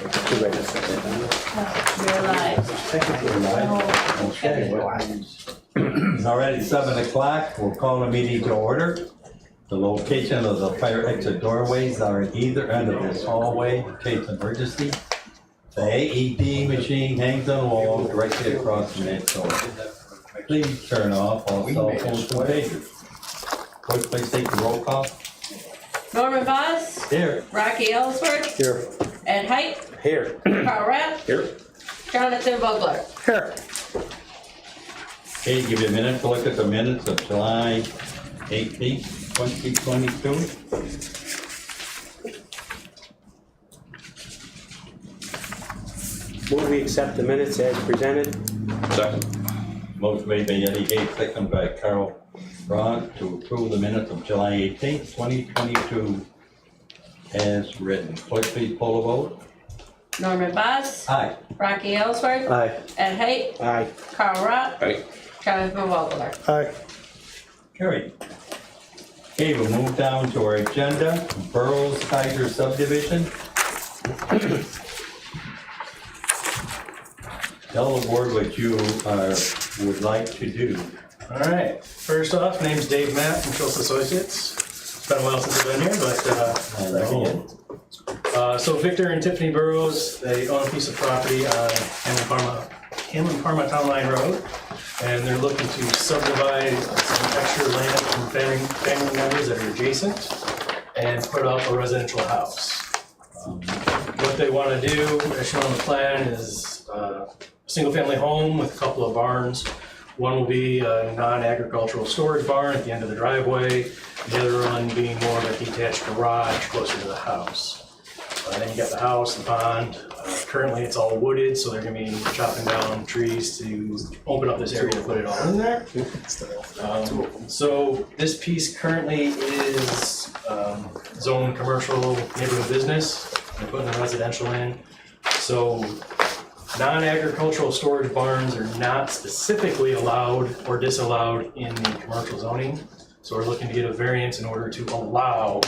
We're live. Okay. It's already 7 o'clock. We'll call the meeting to order. The location of the fire exit doorways are at either end of this hallway in case of emergency. The AED machine hangs on the wall directly across from that door. Please turn off all cell phones and pagers. Clerk, please take the roll call. Norman Voss, Here. Rocky Ellsworth, Here. Ed Height, Here. Carl Rapp, Here. Jonathan Vogler. Here. Okay, give you a minute to look at the minutes of July 18th, 2022. Move we accept the minutes as presented. Second. Motion made by Eddie Gates, second by Carl Ron to approve the minutes of July 18th, 2022 as written. Clerk, please poll the vote. Norman Voss, Aye. Rocky Ellsworth, Aye. Ed Height, Aye. Carl Rapp, Aye. Jonathan Vogler. Aye. Carried. Okay, we'll move down to our agenda, Burroughs Tiger subdivision. Tell the board what you would like to do. All right, first off, name's Dave Matt from Schultz Associates. It's been a while since I've been here, but back again. So Victor and Tiffany Burroughs, they own a piece of property on Hamlin Parma Town Line Road, and they're looking to subdivide some extra land from family members that are adjacent and put up a residential house. What they want to do, as shown on the plan, is a single-family home with a couple of barns. One will be a non-agricultural storage barn at the end of the driveway, the other one being more of a detached garage closer to the house. Then you got the house, the pond. Currently it's all wooded, so they're gonna be chopping down trees to open up this area to put it all in there. So this piece currently is zone commercial neighborhood business. They're putting the residential in. So non-agricultural storage barns are not specifically allowed or disallowed in the commercial zoning. So we're looking to get a variance in order to allow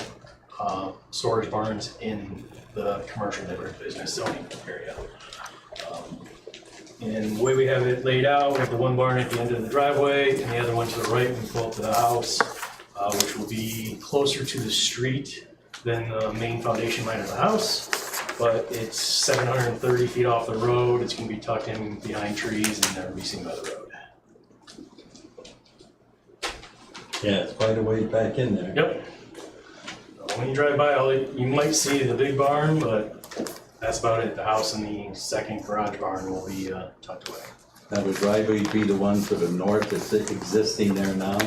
storage barns in the commercial neighborhood business zoning area. And the way we have it laid out, we have the one barn at the end of the driveway and the other one to the right when we pull up to the house, which will be closer to the street than the main foundation line of the house. But it's 730 feet off the road. It's gonna be tucked in behind trees and never be seen by the road. Yeah, it's quite a ways back in there. Yep. When you drive by, you might see the big barn, but that's about it. The house and the second garage barn will be tucked away. Now, would driveway be the one to the north that's existing there now?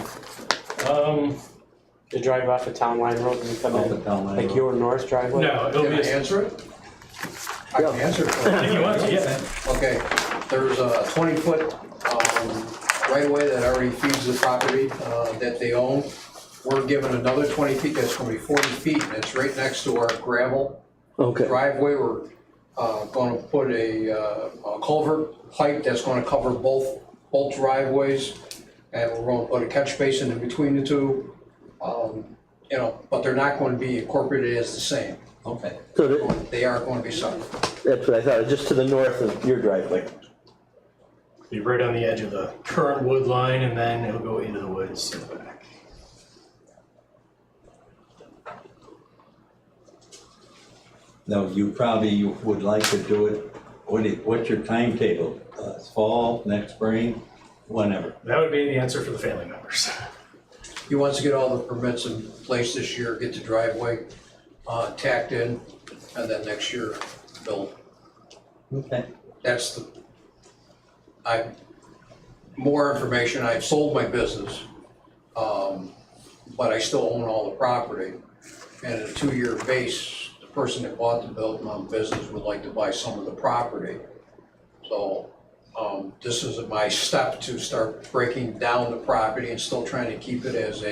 You drive off the Town Line Road and you come Off the in, town line like road? your north driveway? No, it'll be a. Answer it? I can answer it. If you want to, yeah. Okay, there's a 20-foot right of way that already feeds the property that they own. We're given another 20 feet, that's gonna be 40 feet, and it's right next to our gravel Okay. driveway. We're gonna put a culvert pipe that's gonna cover both driveways, and we're gonna put a catch basin in between the two. You know, but they're not going to be incorporated as the same. Okay. So They are going to be separate. that's what I thought, just to the north of your driveway. Be right on the edge of the current wood line, and then it'll go into the woods in the back. Now, you probably would like to do it, what's your timetable? Fall, next spring, whenever? That would be the answer for the family members. He wants to get all the permits in place this year, get the driveway tacked in, and then next year build. Okay. That's more information. I've sold my business, but I still own all the property. And at a 2-year base, the person that bought the business would like to buy some of the property. So this is my step to start breaking down the property and still trying to keep it as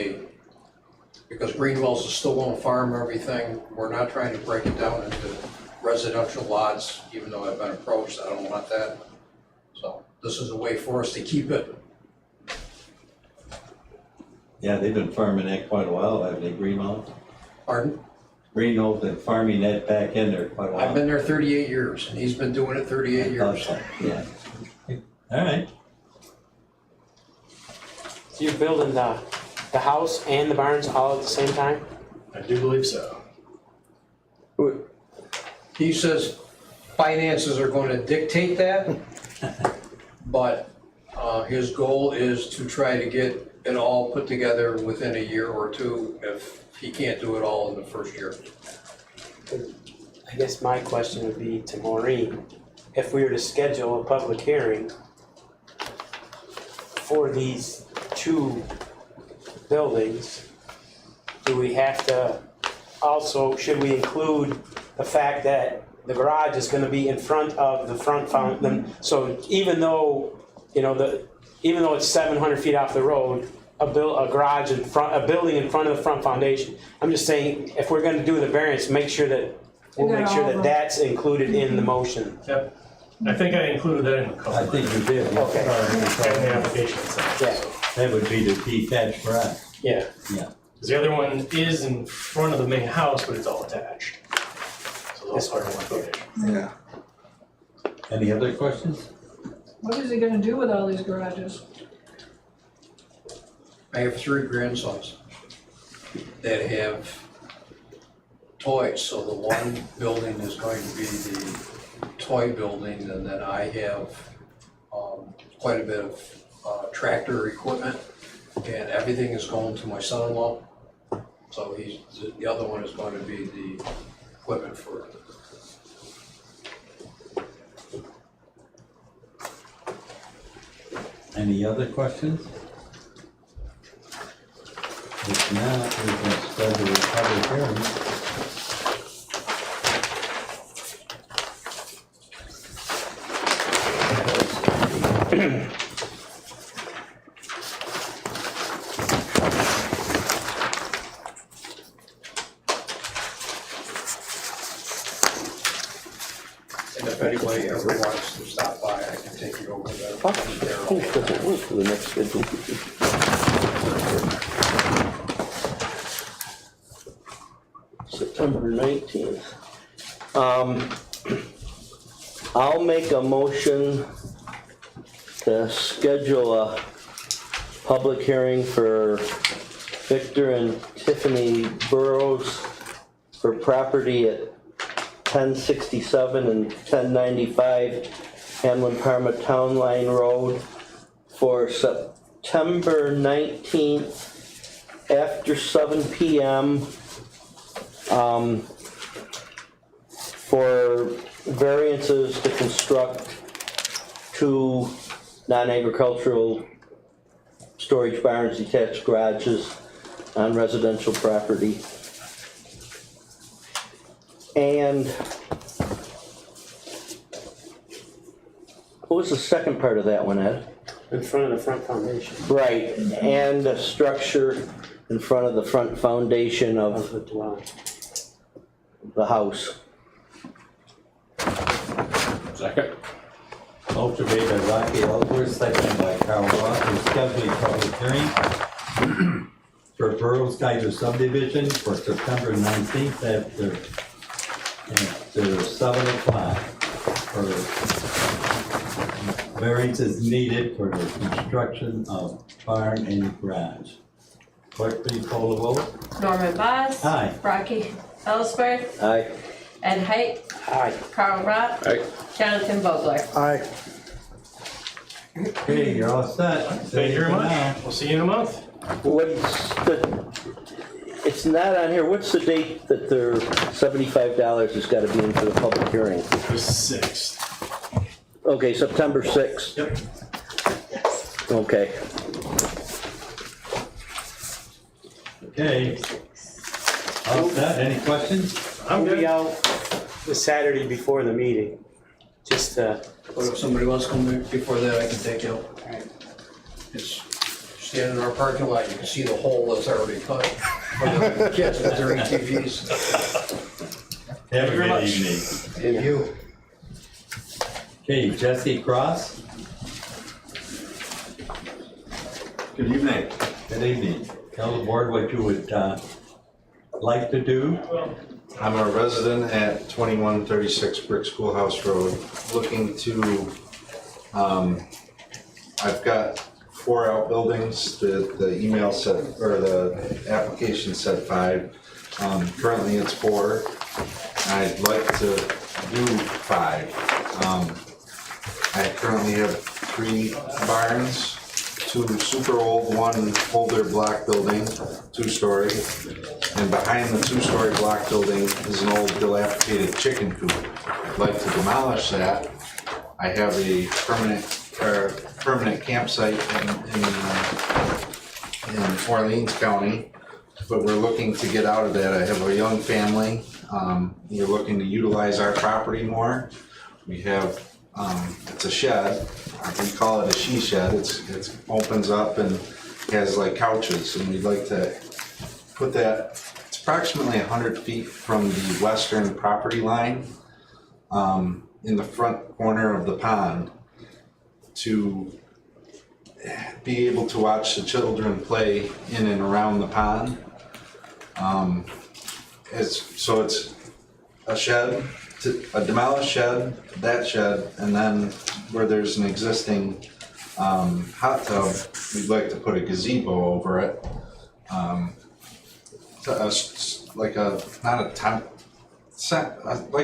because Greenwell's is still going to farm everything. We're not trying to break it down into residential lots, even though I've been approached. I don't want that. So this is a way for us to keep it. Yeah, they've been farming that quite a while, haven't they, Greenlawn? Pardon? Reno's been farming that back in there quite a while. I've been there 38 years, and he's been doing it 38 years. Yeah. All right. So you're building the house and the barns all at the same time? I do believe so. He says finances are going to dictate that, but his goal is to try to get it all put together within a year or two if he can't do it all in the first year. I guess my question would be to Maureen, if we were to schedule a public hearing for these two buildings, do we have to also, should we include the fact that the garage is gonna be in front of the front fountain? So even though, even though it's 700 feet off the road, a garage in front, a building in front of the front foundation, I'm just saying, if we're gonna do the variance, we'll make sure that that's included in the motion. Yep. I think I included that in the code. I think you did. Okay. And the application itself. Yeah. So. That would be the detached garage. Yeah. Yeah. Because the other one is in front of the main house, but it's all attached. So that's part of one foundation. Yeah. Any other questions? What is he gonna do with all these garages? I have 3 grandsons that have toys, so the one building is going to be the toy building, and then I have quite a bit of tractor equipment, and everything is going to my son-in-law. So the other one is going to be the equipment for. Any other questions? If not, we can schedule a public hearing. And if anybody ever wants to stop by, I can take you over there. Doesn't work for the next schedule. September 19th. I'll make a motion to schedule a public hearing for Victor and Tiffany Burrows for property at 1067 and 1095 Hamlin Parma Town Line Road for September 19th after 7 p.m. For variances to construct 2 non-agricultural storage barns, detached garages on residential property. And what was the second part of that one, Ed? In front of the front foundation Right, and a structure in front of the front foundation of of the dwelling. the house. Second. Motion made by Rocky Ellsworth, seconded by Carl Ross, to schedule a public hearing for Burroughs Geyser subdivision for September 19th after 7 o'clock for variances needed for the construction of barn and garage. Clerk, please call the vote. Norman Vaz. Aye. Rocky Ellsworth. Aye. Ed Height. Aye. Carl Rock. Aye. Jonathan Vogler. Aye. Okay, you're all set. Thank you very much. We'll see you in a month. What's it's not on here, what's the date that their $75 has gotta be in for the public hearing? The 6th. Okay, September 6th, Yep. okay. Okay. All set, any questions? I'm We'll be good. out the Saturday before the meeting, just But if somebody wants to come in before that, I can take you out. Just stand in our parking lot, you can see the hole that's already cut for the kids with their TVs. Have a very good much. evening. And you. Okay, Jesse Cross, Good evening. good evening. Tell the board what you would like to do. I'm a resident at 2136 Brick Schoolhouse Road, looking to, I've got 4 outbuildings. The email said, or the application said 5. Currently it's 4. I'd like to do 5. I currently have 3 barns, 2 super old, 1 older block building, 2-story. And behind the 2-story block building is an old dilapidated chicken coop. I'd like to demolish that. I have a permanent campsite in Orleans County, but we're looking to get out of that. I have a young family. We're looking to utilize our property more. We have, it's a shed. We call it a she shed. It opens up and has like couches, and we'd like to put that, it's approximately 100 feet from the western property line, in the front corner of the pond, to be able to watch the children play in and around the pond. So it's a shed, a demolished shed, that shed, and then where there's an existing hot tub, we'd like to put a gazebo over it. Like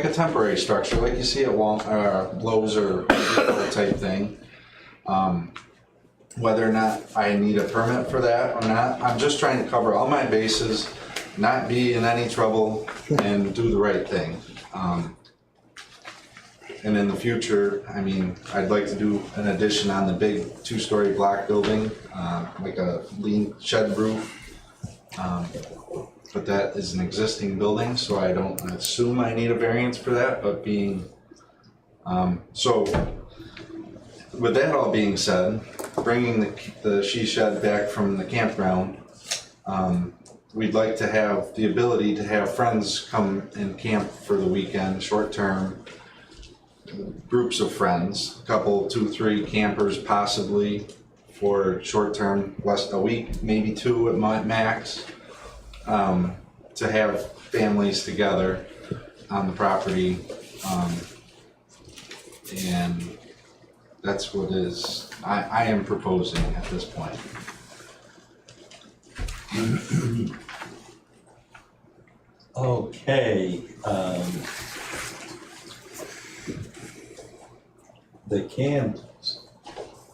a temporary structure, like you see at Lowe's or type thing. Whether or not I need a permit for that or not, I'm just trying to cover all my bases, not be in any trouble, and do the right thing. And in the future, I mean, I'd like to do an addition on the big 2-story block building, like a lean shed roof. But that is an existing building, so I don't assume I need a variance for that, but being, so with that all being said, bringing the she shed back from the campground, we'd like to have the ability to have friends come and camp for the weekend, short-term, groups of friends, a couple, 2, 3 campers possibly for short-term, less a week, maybe 2 at max. To have families together on the property, and that's what I am proposing at this point. Okay, the camps,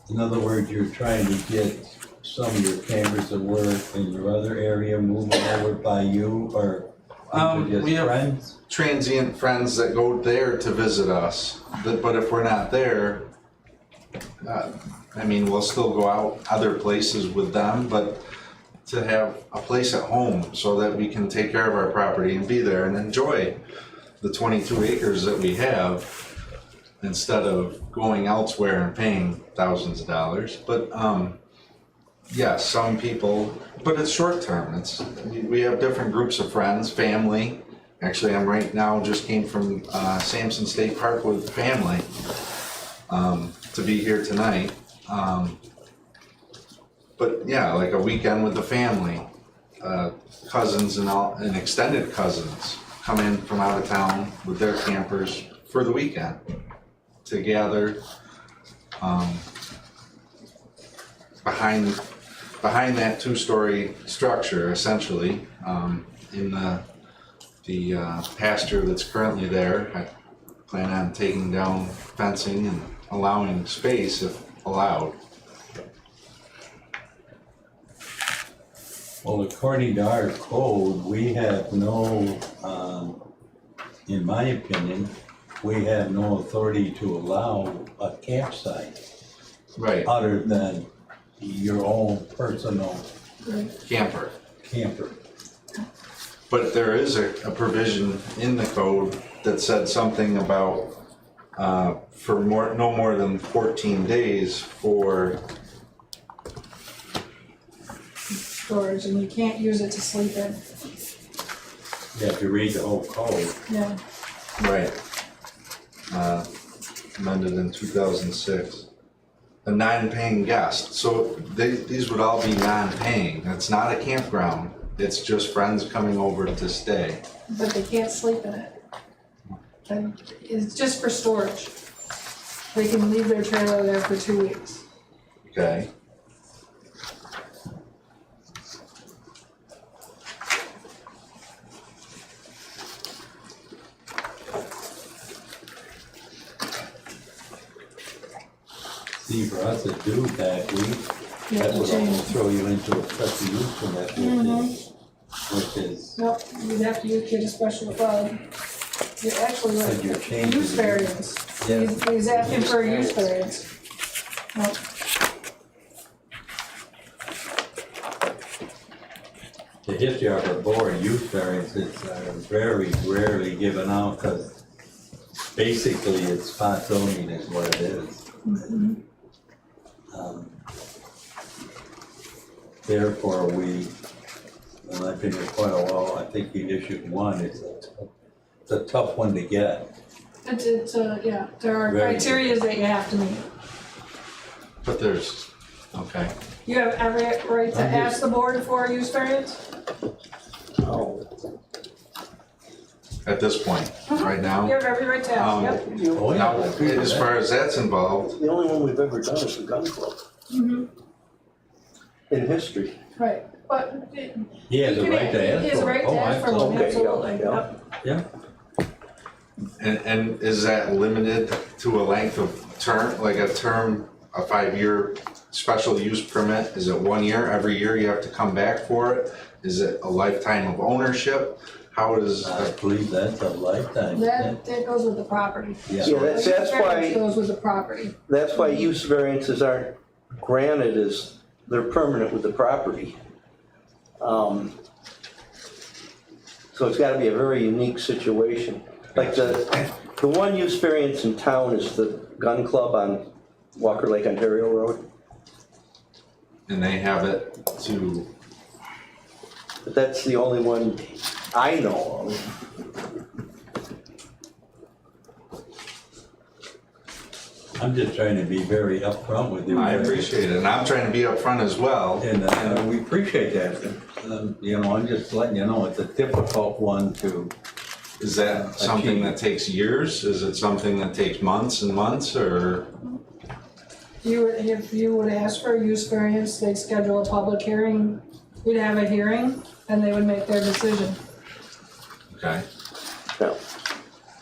in other words, you're trying to get some of your campers that work in your other area moving over by you, or just we have friends? Transient friends that go there to visit us, but if we're not there, I mean, we'll still go out other places with them, but to have a place at home so that we can take care of our property and be there and enjoy the 22 acres that we have, instead of going elsewhere and paying thousands of dollars. But yeah, some people, but it's short term. We have different groups of friends, family. Actually, I'm right now, just came from Sampson State Park with family to be here tonight. But yeah, like a weekend with the family, cousins and extended cousins come in from out of town with their campers for the weekend to gather behind that 2-story structure, essentially, in the pasture that's currently there. I plan on taking down fencing and allowing space if allowed. Well, according to our code, we have no, in my opinion, we have no authority to allow a campsite Right, other than your own personal camper. camper. But there is a provision in the code that said something about for no more than 14 days for, storage, and you can't use it to sleep in. You have to read the whole code. Yeah. right, amended in 2006. A non-paying guest, so these would all be non-paying. It's not a campground. it's just friends coming over to stay. but they can't sleep in it. And it's just for storage. They can leave their trailer there for 2 weeks. Okay. See, for us to do that, You that have to would change. almost throw you into a special use permit, which is, Nope, you'd have to get a special, you actually, But you're changing use it. variance. Yeah. He's asking for a use variance. Nope. the history of our board, use variances are very rarely given out, because basically it's spot zoning is what it is. Um, Therefore, and I've been here quite a while, I think we issued one, it's a tough one to get. Yeah, there are Very criteria that you have to meet. But there's, okay. You have every right to I'm ask the board for a use variance? At this point, right You now. have every right to ask, yep. Oh, yeah, Now, I agree with as that. far as that's involved, The only one we've ever done is the gun club in history. Right, but it- He has a right to ask he has a for it. right Oh, to ask for one, Okay, yeah, absolutely, yeah. yep. and is that limited to a length of term, like a 5-year special use permit? Is it 1 year, every year you have to come back for it? Is it a lifetime of ownership? How is, I believe that's a lifetime. That goes with the property. Yeah. Yeah, that's Use variance why, goes with the property. that's why use variances aren't granted, is they're permanent with the property. So it's gotta be a very unique situation. Like the one use variance in town is the gun club on Walker Lake, Ontario Road. and they have it to, But that's the only one I know of. I'm just trying to be very upfront with you. I appreciate it, and I'm trying to be upfront as well. And we appreciate that. You know, I'm just letting you know, it's a difficult one to, Is that something that takes years? Is it something that takes months and months, or? If you would ask for a use variance, they'd schedule a public hearing, we'd have a hearing, and they would make their decision. Okay, No.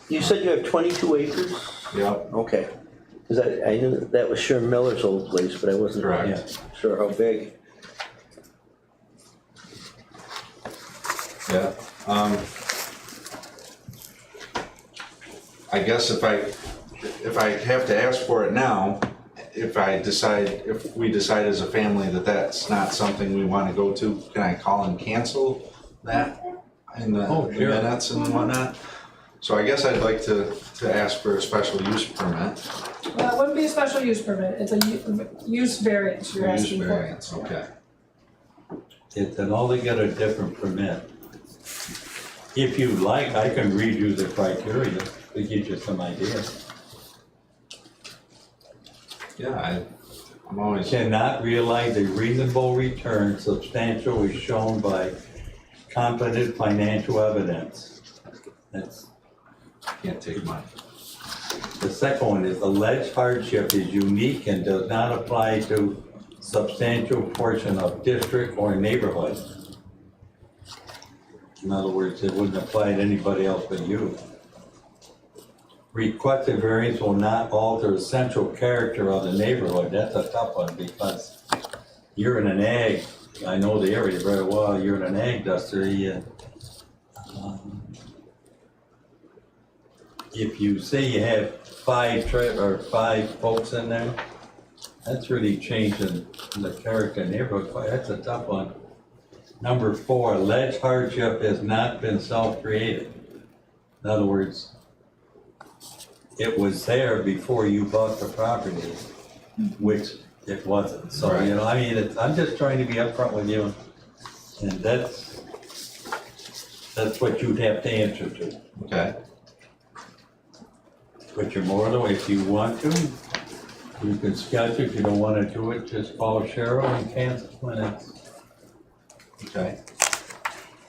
You said you have 22 acres? yep, Okay. Because I knew that was Sherm Miller's old place, but I wasn't correct, sure how big. yeah. I guess if I have to ask for it now, if we decide as a family that that's not something we want to go to, can I call and cancel that in the Oh, sure. minutes and whatnot? So I guess I'd like to ask for a special use permit. It wouldn't be a special use permit, it's a use variance you're Use asking for. variance, okay. it's an altogether different permit. If you like, I can read you the criteria to give you some ideas. Yeah, I'm always, Cannot realize a reasonable return substantial is shown by competent financial evidence. That's, can't take money. the second one is alleged hardship is unique and does not apply to substantial portion of district or neighborhood. In other words, it wouldn't apply to anybody else but you. Requested variance will not alter essential character of the neighborhood. That's a tough one because you're in an ag, I know the area very well, you're in an ag industry and if you say you have 5 folks in there, that's really changing the character of the neighborhood. That's a tough one. Number 4, alleged hardship has not been self-created. In other words, it was there before you bought the property, which it wasn't. So, you know, I mean, I'm just trying to be upfront with you. And that's what you'd have to answer to. Okay, But you're more than, if you want to, you can sketch. If you don't want to do it, just call Cheryl and cancel it. okay.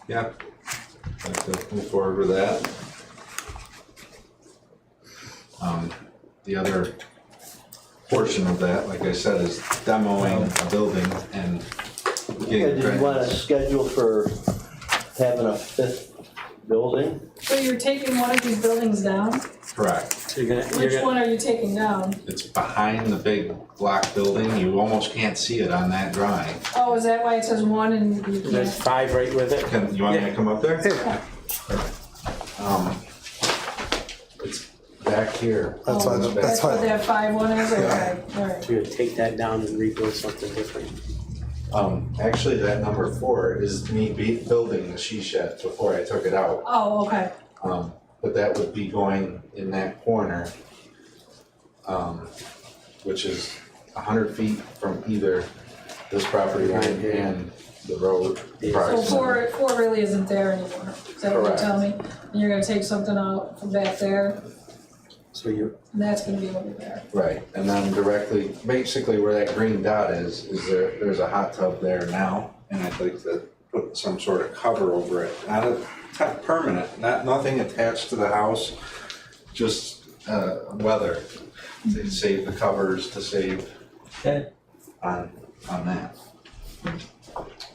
Yeah. Like to move forward with that. The other portion of that, like I said, is demoing a building and Yeah, getting. did you want a drainage. schedule for having a fifth building? So you're taking one of these buildings down? Correct. So you're Which gonna, one are you taking down? It's behind the big block building. You almost can't see it on that drawing. Oh, is that why it says one and you there's can't? 5 right with it. You want me to come up there? It's back here. That's why, that's what that 5-1 is, okay, alright. So you're gonna take that down and rebuild something different. Actually, that number 4 is me building the she shed before I took it out. Oh, okay, But that would be going in that corner, which is 100 feet from either this property line and the road. so approximately. 4 really isn't there anymore, is that what you're Correct. telling me? And you're gonna take something out from back there, So you, and that's gonna be over there. Right, and then directly, basically where that green dot is there's a hot tub there now, and I'd like to put some sort of cover over it, not permanent, nothing attached to the house, just weather, to save the covers, to save Okay. on that.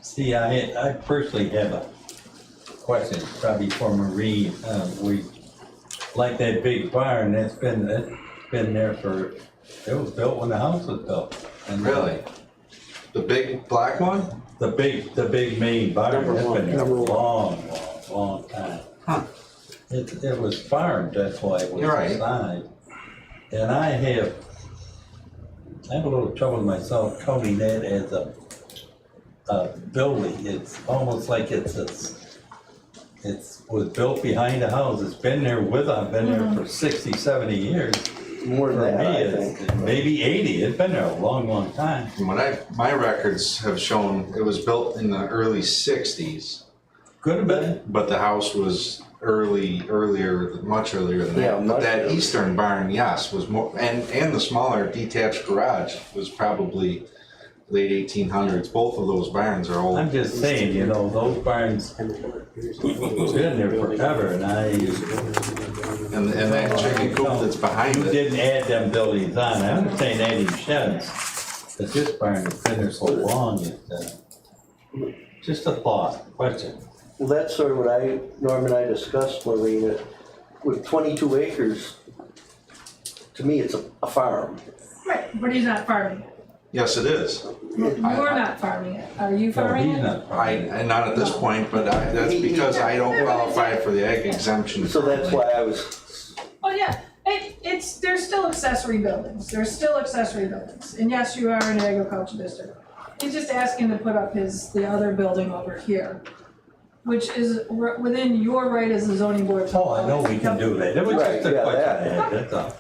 See, I personally have a question, probably for Marie. We, like that big barn, that's been there for, it was built when the house was built. And Really? The big black one? The big main barn, Number that's one. been there for Number a one. long time. Huh. It was farmed, that's why it was You're right. assigned. And I have a little trouble myself counting that as a building. It's almost like it was built behind the house. It's been there I've been there for 60, 70 years. More For than that, me, I it's think. maybe 80. It's been there a long time. From what my records have shown, it was built in the early 60s, Could have been. but the house was earlier, much earlier than Yeah, that. much But that earlier. eastern barn, yes, was more, and the smaller detached garage was probably late 1800s. Both of those barns are old. I'm just saying, those barns been there forever, and And that chicken coop that's behind you it, didn't add them buildings on. I understand adding sheds, but this barn has been there so long, just a thought, question. Well, that's sort of what Norm and I discussed, Maureen, that with 22 acres, to me, it's a farm. Right, but he's not farming it. yes, it is. You're not farming it, are you No, farming he's it? not. And not at this point, but that's because I don't qualify for the ag exemption. So that's why I was, Oh, yeah, there's still accessory buildings, and yes, you are in an agriculture district. He's just asking to put up the other building over here, which is within your right as a zoning board. Oh, I know we can do that. It was Right, just a yeah, question that. I had, that's all.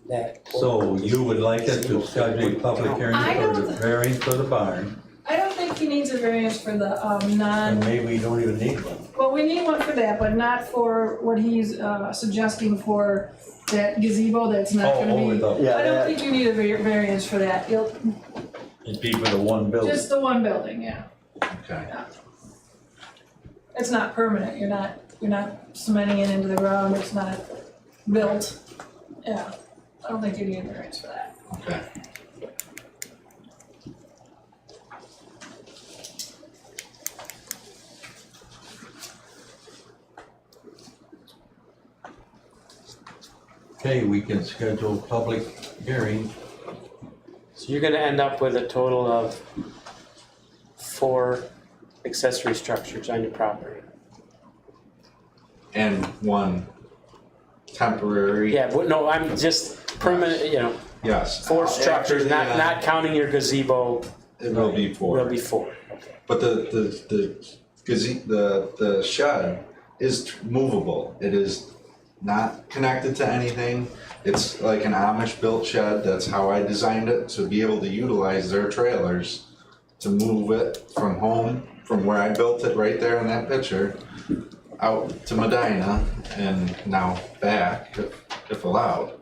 that. So you would like us to schedule a public hearing I for the don't- variance for the barn, I don't think he needs a variance for the and maybe we don't even need one. well, we need one for that, but not for what he's suggesting for that gazebo that's not gonna Oh, be. the, yeah, I don't that, think you need a variance for that, it'd be for the one building. just the one building, yeah. Okay. It's not permanent, you're not cementing it into the ground, it's not built. Yeah, I don't think you need a variance for that. Okay. Okay, we can schedule public hearing. So you're gonna end up with a total of 4 accessory structures on your property. And one temporary. Yeah, but no, I'm just permanent, Yes. 4 structures, After the, not counting your gazebo, It will be four. will be 4. Okay. But the shed is movable. It is not connected to anything. It's like an Amish built shed. That's how I designed it, to be able to utilize their trailers to move it from home, from where I built it right there in that picture, out to Medina and now back if allowed.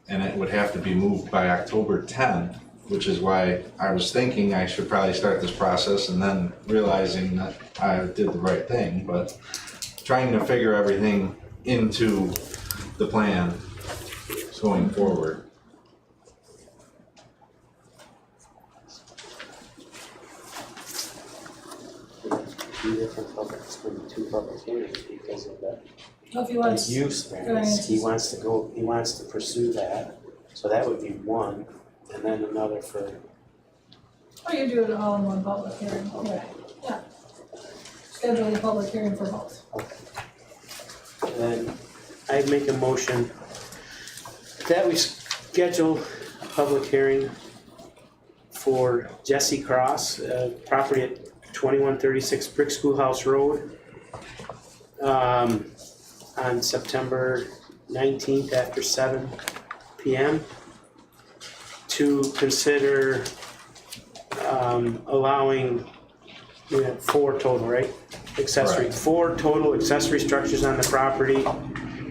And it would have to be moved by October 10th, which is why I was thinking I should probably start this process and then realizing that I did the right thing, but trying to figure everything into the plan going forward. Two different publics, maybe two public hearings because of that. If he wants, Use variance, he wants to pursue that, so that would be one, and then another for, oh, you do it all in one public hearing, okay, yeah. Schedule a public hearing for both. and then I'd make a motion that we schedule a public hearing for Jesse Cross, property at 2136 Brick Schoolhouse Road, on September 19th after 7 p.m. to consider allowing, we have 4 total, right? Accessory, Correct. 4 total accessory structures on the property,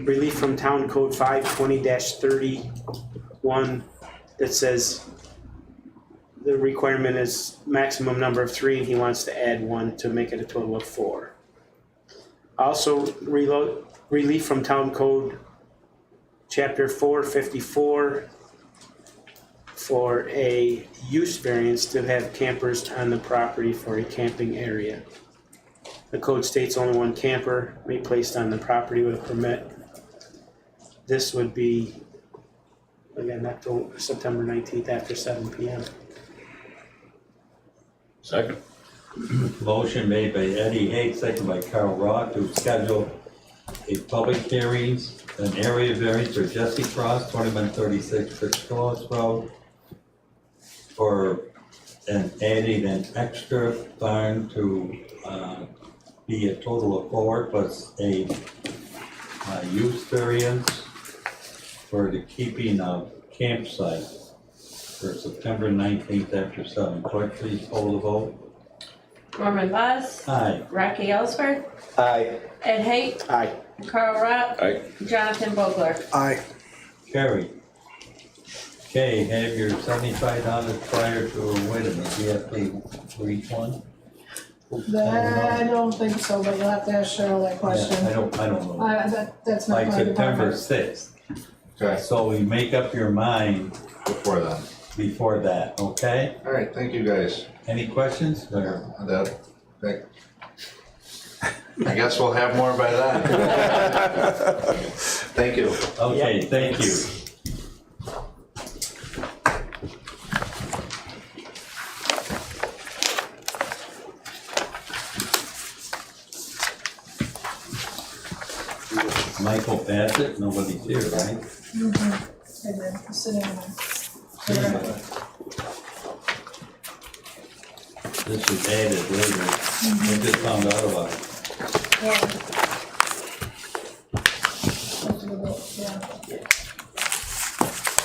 relief from Town Code 520-31 that says the requirement is maximum number of 3, and he wants to add 1 to make it a total of 4. Also, relief from Town Code Chapter 454 for a use variance to have campers on the property for a camping area. The code states only 1 camper may be placed on the property with a permit. This would be, again, not till September 19th after 7 p.m. Second. Motion made by Eddie Haig, second by Carl Roth, to schedule a public hearings, an area variance for Jesse Cross, 2136 Fitzgerald Road, for adding an extra barn to be a total of 4 plus a use variance for the keeping of campsite for September 19th after 7. Clerk, please poll the vote. Norman Vaz. Aye. Rocky Ellsworth. Aye. Ed Height. Aye. Carl Rock. Aye. Jonathan Vogler. Aye. Carried. Okay, have your $75 prior to, wait a minute, you have to pay for each one? I don't think so, but you'll have to ask Cheryl that question. Yeah, I don't know. That's not Like my September department. 6th. Okay, So we make up your mind before then. before that, okay? All right, thank you guys. Any questions? Or- That, I guess we'll have more by then. Thank you. Okay, thank you. Michael Bassett, nobody's here, right? Mm-hmm. And then sit down there. This was added later. I just found out about it. Yeah.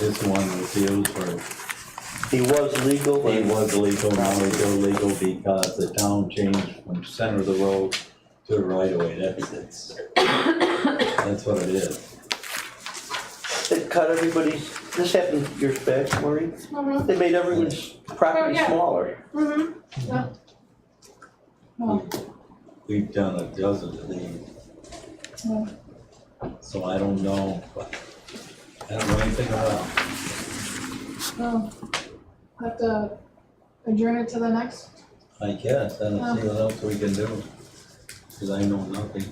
This one was used for, He was legal. it was legal, now it's illegal because the town changed from center of the road to the right of way. That's what it is. It cut everybody's, this happened years back, Maureen. Mhm. They made everyone's property Oh, yeah. smaller. Mm-hmm, yeah. Well, We've done a dozen of these, yeah. so I don't know, but I don't know anything about it. Well, have to adjourn it to the next. I guess, I don't see what else we can do, because I know nothing.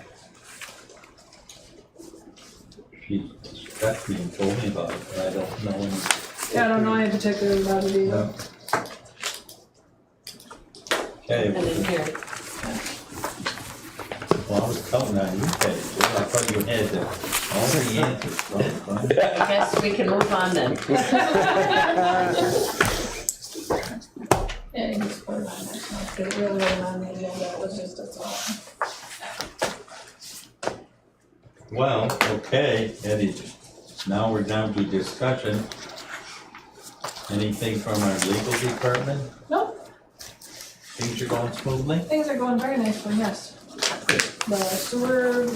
She texted me and told me about it, but I don't know any. Yeah, I don't know any particular about it either. Okay, And in here. well, I was counting on you, Kate, I thought you had all the answers, right? I guess we can move on then. Yeah, you just put it on there. It really wasn't on the agenda, it was just a thought. Well, okay, Eddie, now we're down to discussion. Anything from our legal department? Nope, Things are going smoothly? things are going very nicely, yes. The sewer,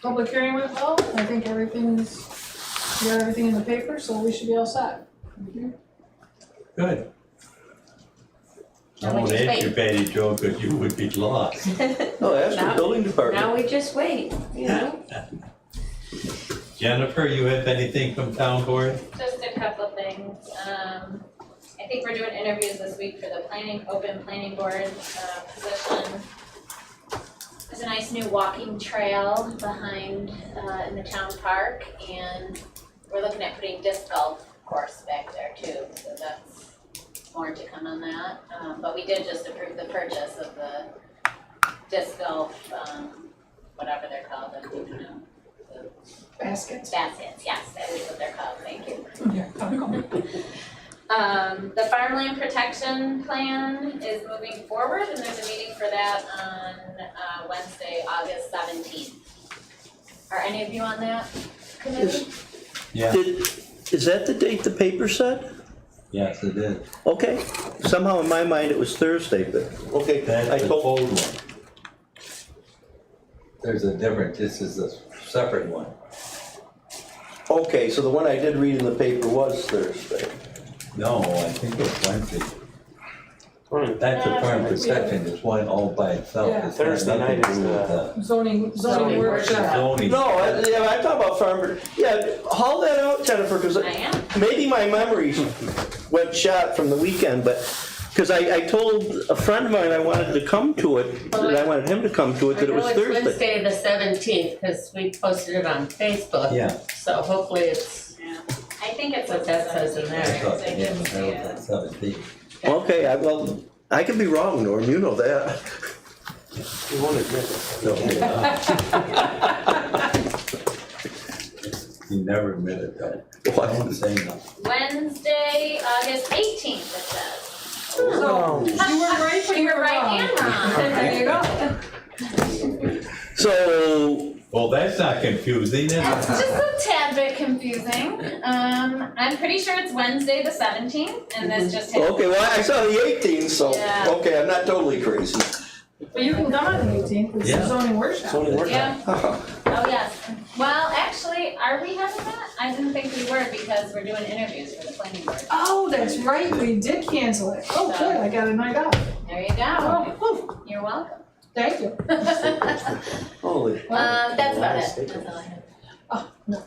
public hearing went well, I think everything's, we got everything in the paper, so we should be all set. Good. I Now we won't just ask you, wait. Patty Jo, because you would be lost. No, ask the building department. Now we just wait, you know? Jennifer, you have anything from town board? Just a couple things. I think we're doing interviews this week for the open planning board position. There's a nice new walking trail behind, in the town park, and we're looking at putting disc golf course back there too, so that's more to come on that. But we did just approve the purchase of the disc golf, whatever they're called, I don't even know. Baskets. Baskets, yes, that is what they're called, thank you. Yeah, The farmland protection plan is moving forward, and there's a meeting for that on Wednesday, August 17th. Are any of you on that committee? Yeah, Is that the date the paper said? yes, it is. Okay, somehow in my mind it was Thursday, but, okay, I That's the told, old one. There's a different, this is a separate one. okay, so the one I did read in the paper was Thursday. No, I think it's Wednesday. That's a farm protection, it's one all by itself. Yeah. It's got Thursday nothing night to is do with Zoning Zoning workshop. Zoning. No, I'm talking about farm, yeah, haul that out, Jennifer, because I am. maybe my memory went shot from the weekend, but, because I told a friend of mine I wanted to come to it, that I wanted him to come to it, that it was I know it's Thursday. Wednesday the 17th, because we posted it on Facebook. Yeah. So hopefully it's, Yeah. I think it's What that says in there. I thought, I yeah, didn't see it. that was 17. Okay, well, I could be wrong, Norm, you know that. You won't admit it. So, You never admitted that. Don't say nothing. Wednesday, August 18th, it says. So, you were right, but You were right and wrong. There you go. So, Well, that's not confusing, is it? It's just a tad bit confusing. I'm pretty sure it's Wednesday the 17th, and this just hit. okay, well, I saw the 18th, so, Yeah. okay, I'm not totally crazy. But you can come on the 18th, it's Yeah. the zoning workshop. Zoning workshop. Yeah, oh yes. Well, actually, are we having that? I didn't think we were because we're doing interviews for the planning board. Oh, that's right, we did cancel it. Oh, good, I got a night off. There you go. Oh, whew, You're welcome. thank you. Holy. That's about it. That's all I have. Oh, no.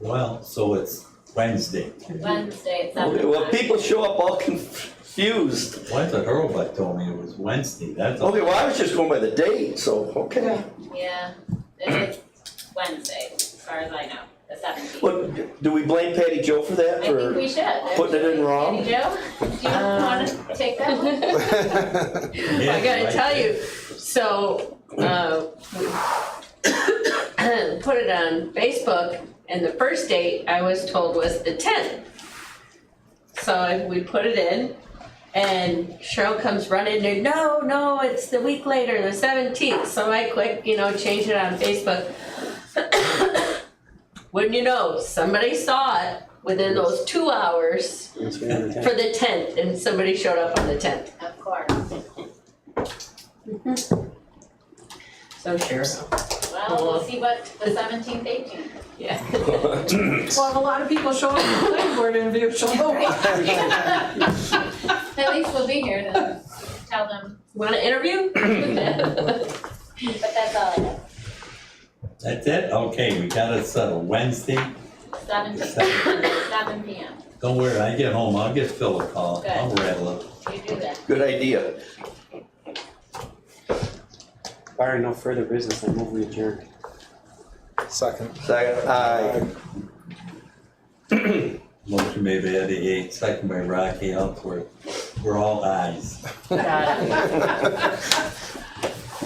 Well, so it's Wednesday. Wednesday at Okay, 7. well, people show up all confused. Once a Hurlbut told me it was Wednesday, that's all. Okay, well, I was just going by the date, so, okay. Yeah, it's Wednesday, as far as I know, the 17th. Well, do we blame Patty Jo for that, I think for we should. putting it in wrong? Patty Jo, do you want to take that one? Yeah, I gotta right. tell you, so, we put it on Facebook, and the first date I was told was the 10th. So we put it in, and Cheryl comes running in, no, it's the week later, the 17th. So I quick, changed it on Facebook. Wouldn't you know, somebody saw it within those 2 hours for the 10th, and somebody showed up on the 10th. Of course. So Cheryl, Well, we'll see what the 17th, 18th. yeah. Well, if a lot of people show up for the planning board interview, she'll know why. At least we'll be here to tell them, Want to interview? but that's all I have. That's it? Okay, we got it settled. Wednesday, 7 p.m. don't worry, I get home, I'll get Phil a call. I'll rattle it. You do that. Good idea. Barring no further business, I move we adjourn. Second, aye. Motion made by Eddie Yates, second by Rocky Ellsworth. We're all ayes. Got it.